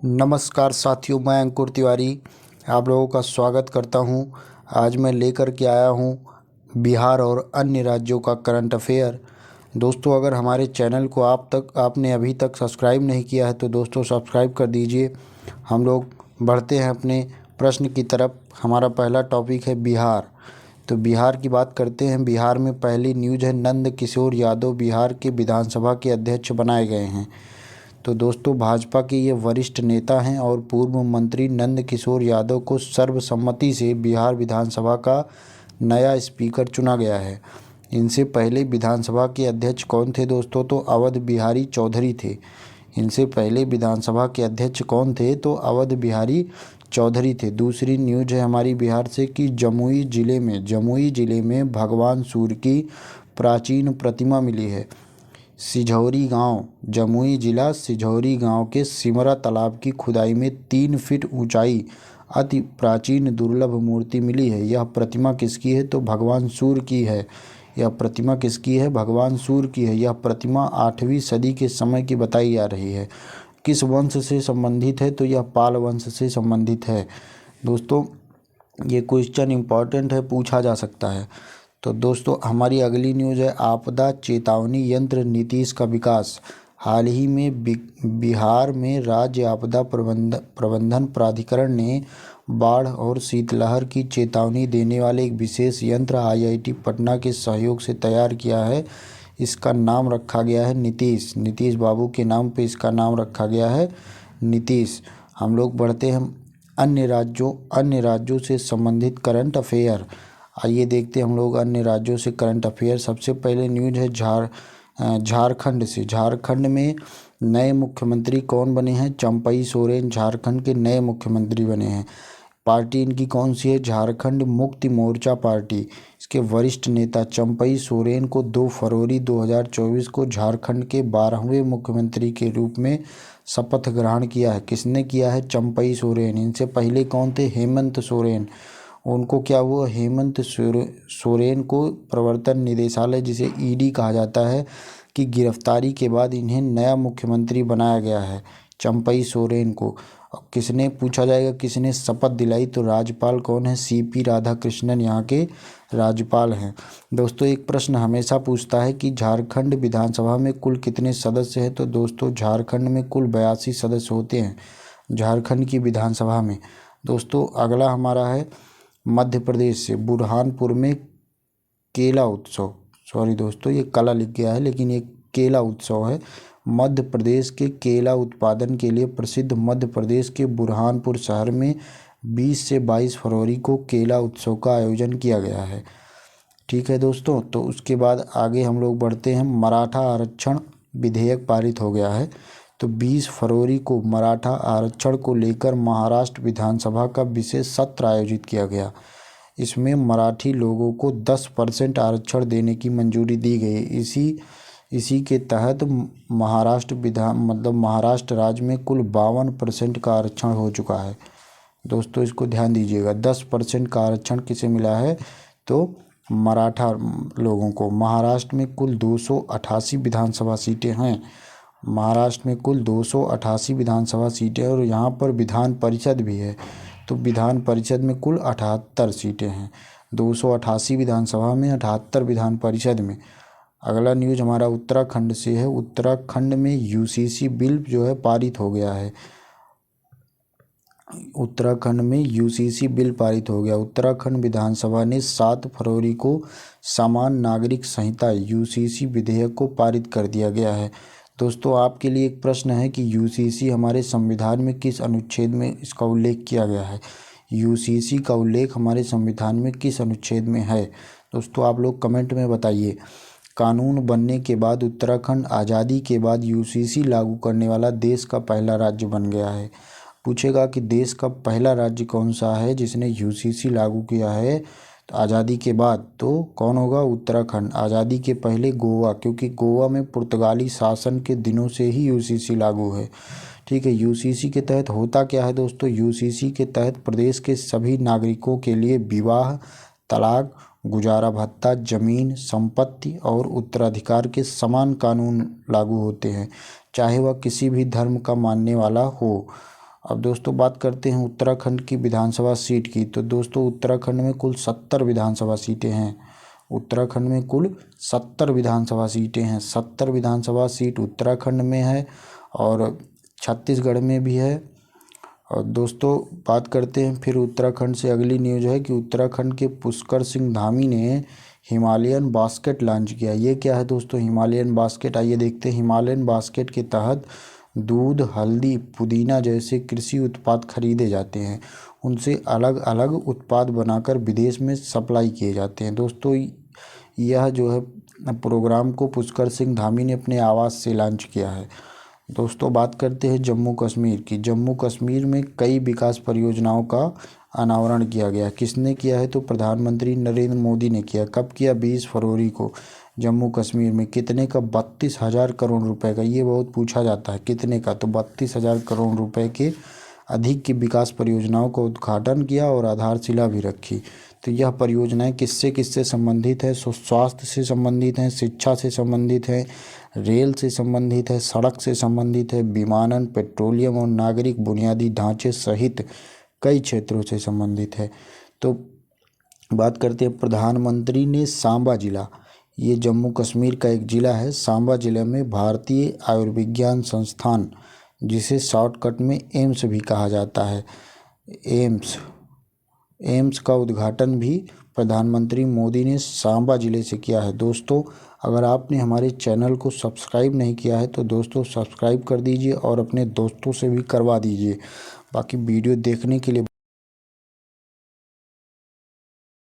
नमस्कार साथियों, मैं अंकुर तिवारी आप लोगों का स्वागत करता हूं। आज मैं लेकर के आया हूं बिहार और अन्य राज्यों का करंट अफेयर। दोस्तों, अगर हमारे चैनल को आपने अभी तक सब्सक्राइब नहीं किया है तो दोस्तों सब्सक्राइब कर दीजिए। हम लोग बढ़ते हैं अपने प्रश्न की तरफ। हमारा पहला टॉपिक है बिहार। तो बिहार की बात करते हैं। बिहार में पहली न्यूज़ है, नंद किशोर यादव बिहार के विधानसभा के अध्यक्ष बनाए गए हैं। तो दोस्तों, भाजपा के ये वरिष्ठ नेता हैं और पूर्व मंत्री नंद किशोर यादव को सर्वसम्मति से बिहार विधानसभा का नया स्पीकर चुना गया है। इनसे पहले विधानसभा के अध्यक्ष कौन थे दोस्तों? तो अवध बिहारी चौधरी थे। इनसे पहले विधानसभा के अध्यक्ष कौन थे? तो अवध बिहारी चौधरी थे। दूसरी न्यूज है हमारी बिहार से कि जमुई जिले में भगवान सूर्य की प्राचीन प्रतिमा मिली है। सिझौरी गांव, जमुई जिला सिझौरी गांव के सिमरा तालाब की खुदाई में 3 फीट ऊंचाई अति प्राचीन दुर्लभ मूर्ति मिली है। यह प्रतिमा किसकी है? तो भगवान सूर्य की है। यह प्रतिमा किसकी है? भगवान सूर्य की है। यह प्रतिमा 8वीं सदी के समय की बताई जा रही है। किस वंश से संबंधित है? तो यह पाल वंश से संबंधित है। दोस्तों, ये क्वेश्चन इम्पॉर्टेंट है, पूछा जा सकता है। तो दोस्तों, हमारी अगली न्यूज़ है आपदा चेतावनी यंत्र नीतीश का विकास। हाल ही में बिहार में राज्य आपदा प्रबंधन प्राधिकरण ने बाढ़ और शीतलहर की चेतावनी देने वाले एक विशेष यंत्र आईआईटी पटना के सहयोग से तैयार किया है। इसका नाम रखा गया है नीतीश बाबू के नाम पे इसका नाम रखा गया है नीतीश। हम लोग बढ़ते हैं अन्य राज्यों से संबंधित करंट अफेयर। आइए देखते हैं हम लोग अन्य राज्यों से करंट अफेयर। सबसे पहले न्यूज़ है झारखंड से। झारखंड में नए मुख्यमंत्री कौन बने हैं? चंपई सोरेन झारखंड के नए मुख्यमंत्री बने हैं। पार्टी इनकी कौन सी है? झारखंड मुक्ति मोर्चा पार्टी। इसके वरिष्ठ नेता चंपई सोरेन को 2 फरवरी 2024 को झारखंड के 12वें मुख्यमंत्री के रूप में शपथ ग्रहण किया है। किसने किया है? चंपई सोरेन। इनसे पहले कौन थे? हेमंत सोरेन। उनको क्या हुआ? हेमंत सोरेन को प्रवर्तन निदेशालय, जिसे ईडी कहा जाता है, की गिरफ्तारी के बाद इन्हें नया मुख्यमंत्री बनाया गया है, चंपई सोरेन को। किसने, पूछा जाएगा किसने शपथ दिलाई? तो राज्यपाल कौन है? सीपी राधाकृष्णन यहाँ के राज्यपाल हैं। दोस्तों, एक प्रश्न हमेशा पूछता है कि झारखंड विधानसभा में कुल कितने सदस्य हैं? तो दोस्तों, झारखंड में कुल 82 सदस्य होते हैं झारखंड की विधानसभा में। दोस्तों, अगला हमारा है मध्य प्रदेश से। बुरहानपुर में केला उत्सव, सॉरी दोस्तों ये कला लिख गया है लेकिन ये केला उत्सव है। मध्य प्रदेश के केला उत्पादन के लिए प्रसिद्ध मध्य प्रदेश के बुरहानपुर शहर में 20 से 22 फरवरी को केला उत्सव का आयोजन किया गया है। ठीक है दोस्तों, तो उसके बाद आगे हम लोग बढ़ते हैं। मराठा आरक्षण विधेयक पारित हो गया है। तो 20 फरवरी को मराठा आरक्षण को लेकर महाराष्ट्र विधानसभा का विशेष सत्र आयोजित किया गया। इसमें मराठी लोगों को 10% आरक्षण देने की मंजूरी दी गई। इसी के तहत महाराष्ट्र राज्य में कुल 52% का आरक्षण हो चुका है। दोस्तों, इसको ध्यान दीजिएगा, 10% का आरक्षण किसे मिला है? तो मराठा लोगों को। महाराष्ट्र में कुल 288 विधानसभा सीटें हैं। महाराष्ट्र में कुल 288 विधानसभा सीटें और यहाँ पर विधान परिषद भी है। तो विधान परिषद में कुल 78 सीटें हैं। 288 विधानसभा में, 78 विधान परिषद में। अगला न्यूज़ हमारा उत्तराखंड से है। उत्तराखंड में यूसीसी बिल जो है पारित हो गया है। उत्तराखंड में यूसीसी बिल पारित हो गया। उत्तराखंड विधानसभा ने 7 फरवरी को समान नागरिक संहिता यूसीसी विधेयक को पारित कर दिया गया है। दोस्तों, आपके लिए एक प्रश्न है कि यूसीसी हमारे संविधान में किस अनुच्छेद में इसका उल्लेख किया गया है? यूसीसी का उल्लेख हमारे संविधान में किस अनुच्छेद में है? दोस्तों, आप लोग कमेंट में बताइए। कानून बनने के बाद उत्तराखंड आज़ादी के बाद यूसीसी लागू करने वाला देश का पहला राज्य बन गया है। पूछेगा कि देश का पहला राज्य कौन सा है जिसने यूसीसी लागू किया है तो आज़ादी के बाद? तो कौन होगा? उत्तराखंड। आज़ादी के पहले गोवा, क्योंकि गोवा में पुर्तगाली शासन के दिनों से ही यूसीसी लागू है। ठीक है, यूसीसी के तहत होता क्या है दोस्तों? यूसीसी के तहत प्रदेश के सभी नागरिकों के लिए विवाह, तलाक, गुजारा भत्ता, जमीन, संपत्ति और उत्तराधिकार के समान कानून लागू होते हैं, चाहे वह किसी भी धर्म का मानने वाला हो। अब दोस्तों बात करते हैं उत्तराखंड की विधानसभा सीट की। तो दोस्तों उत्तराखंड में कुल 70 विधानसभा सीटें हैं। उत्तराखंड में कुल 70 विधानसभा सीटें हैं। 70 विधानसभा सीट उत्तराखंड में है और छत्तीसगढ़ में भी है। और दोस्तों बात करते हैं फिर उत्तराखंड से, अगली न्यूज़ है कि उत्तराखंड के पुष्कर सिंह धामी ने हिमालयन बास्केट लॉन्च किया। ये क्या है दोस्तों हिमालयन बास्केट, आइए देखते हैं। हिमालयन बास्केट के तहत दूध, हल्दी, पुदीना जैसे कृषि उत्पाद खरीदे जाते हैं। उनसे अलग अलग उत्पाद बनाकर विदेश में सप्लाई किए जाते हैं। दोस्तों यह जो है प्रोग्राम को पुष्कर सिंह धामी ने अपने आवास से लॉन्च किया है। दोस्तों बात करते हैं जम्मू कश्मीर की। जम्मू कश्मीर में कई विकास परियोजनाओं का अनावरण किया गया। किसने किया है? तो प्रधानमंत्री नरेंद्र मोदी ने किया। कब किया? 20 फरवरी को। जम्मू कश्मीर में कितने का? 32,000 करोड़ रुपए का। ये बहुत पूछा जाता है कितने का, तो 32,000 करोड़ रुपए के अधिक की विकास परियोजनाओं का उद्घाटन किया और आधारशिला भी रखी। तो यह परियोजनाएं किससे किससे संबंधित है? स्वास्थ्य से संबंधित हैं, शिक्षा से संबंधित है, रेल से संबंधित है, सड़क से संबंधित है, विमानन, पेट्रोलियम और नागरिक बुनियादी ढांचे सहित कई क्षेत्रों से संबंधित है। तो बात करते हैं प्रधानमंत्री ने सांबा जिला, ये जम्मू कश्मीर का एक ज़िला है। सांबा जिले में भारतीय आयुर्विज्ञान संस्थान, जिसे शॉर्टकट में एम्स भी कहा जाता है, एम्स का उद्घाटन भी प्रधानमंत्री मोदी ने सांबा जिले से किया है। दोस्तों अगर आपने हमारे चैनल को सब्सक्राइब नहीं किया है तो दोस्तों सब्सक्राइब कर दीजिए और अपने दोस्तों से भी करवा दीजिए। बाकी वीडियो देखने के लिए